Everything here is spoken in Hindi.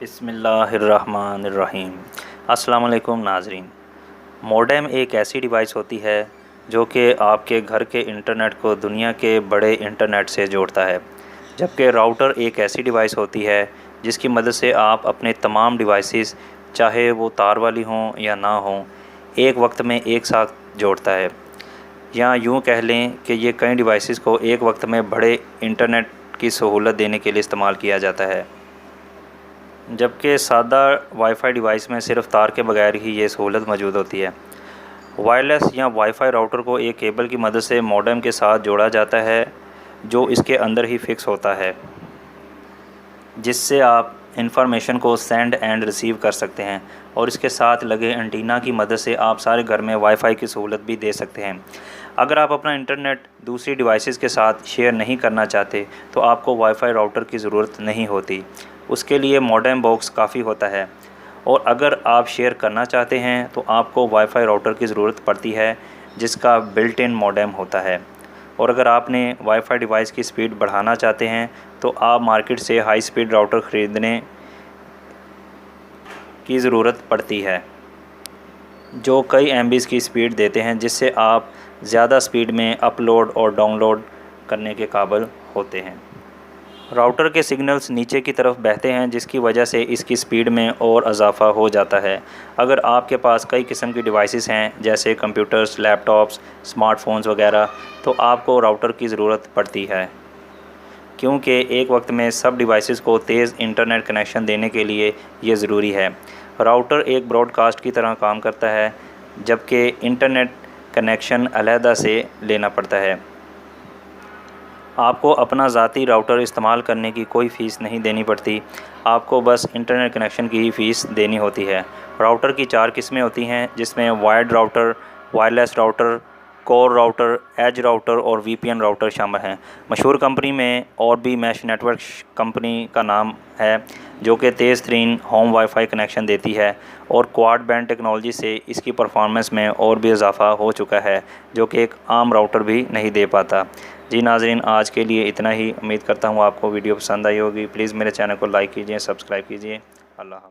बिस्मिल्लाहिर्रहमानिर्रहीम। अस्सलाम वालेकुम नाज़रीन। मॉडेम एक ऐसी डिवाइस होती है जो कि आपके घर के इंटरनेट को दुनिया के बड़े इंटरनेट से जोड़ता है, जबकि राउटर एक ऐसी डिवाइस होती है जिसकी मदद से आप अपने तमाम डिवाइसेस, चाहे वो तार वाली हों या ना हों, एक वक्त में एक साथ जोड़ता है। या यूँ कह लें कि ये कई डिवाइसेस को एक वक्त में बड़े इंटरनेट की सहूलत देने के लिए इस्तेमाल किया जाता है, जबकि सादा वाईफ़ाई डिवाइस में सिर्फ तार के बगैर ही ये सहूलत मौजूद होती है। वायरलेस या वाईफ़ाई राउटर को एक केबल की मदद से मॉडेम के साथ जोड़ा जाता है, जो इसके अंदर ही फिक्स होता है, जिससे आप इंफॉर्मेशन को सेंड एंड रिसीव कर सकते हैं। और इसके साथ लगे एंटीना की मदद से आप सारे घर में वाईफ़ाई की सहूलत भी दे सकते हैं। अगर आप अपना इंटरनेट दूसरी डिवाइसेस के साथ शेयर नहीं करना चाहते तो आपको वाईफ़ाई राउटर की ज़रूरत नहीं होती, उसके लिए मॉडेम बॉक्स काफ़ी होता है। और अगर आप शेयर करना चाहते हैं तो आपको वाईफ़ाई राउटर की ज़रूरत पड़ती है, जिसका बिल्ट इन मॉडेम होता है। और अगर आपने वाईफ़ाई डिवाइस की स्पीड बढ़ाना चाहते हैं तो आप मार्केट से हाई स्पीड राउटर ख़रीदने की ज़रूरत पड़ती है, जो कई MBs की स्पीड देते हैं, जिससे आप ज़्यादा स्पीड में अपलोड और डाउनलोड करने के काबिल होते हैं। राउटर के सिग्नल्स नीचे की तरफ बहते हैं, जिसकी वजह से इसकी स्पीड में और इजाफ़ा हो जाता है। अगर आपके पास कई किस्म की डिवाइसेस हैं, जैसे कंप्यूटर्स, लैपटॉप्स, स्मार्टफोन्स वगैरह, तो आपको राउटर की ज़रूरत पड़ती है, क्योंकि एक वक्त में सब डिवाइसेस को तेज़ इंटरनेट कनेक्शन देने के लिए ये ज़रूरी है। राउटर एक ब्रॉडकास्ट की तरह काम करता है, जबकि इंटरनेट कनेक्शन अलहदा से लेना पड़ता है। आपको अपना ज़ाती राउटर इस्तेमाल करने की कोई फ़ीस नहीं देनी पड़ती, आपको बस इंटरनेट कनेक्शन की ही फ़ीस देनी होती है। राउटर की 4 किस्में होती हैं, जिसमें wired router, wireless router, core router, edge router और VPN राउटर शामिल हैं। मशहूर कंपनी में और भी मैश नेटवर्क कंपनी का नाम है, जो कि तेज़ तरीन होम वाईफ़ाई कनेक्शन देती है, और क्वाड बैंड टेक्नोलॉजी से इसकी परफॉर्मेंस में और भी इजाफ़ा हो चुका है, जो कि एक आम राउटर भी नहीं दे पाता। जी नाज़रीन, आज के लिए इतना ही। उम्मीद करता हूँ आपको वीडियो पसंद आई होगी। प्लीज़ मेरे चैनल को लाइक कीजिए, सब्सक्राइब कीजिए। अल्लाह हाफ़िज़।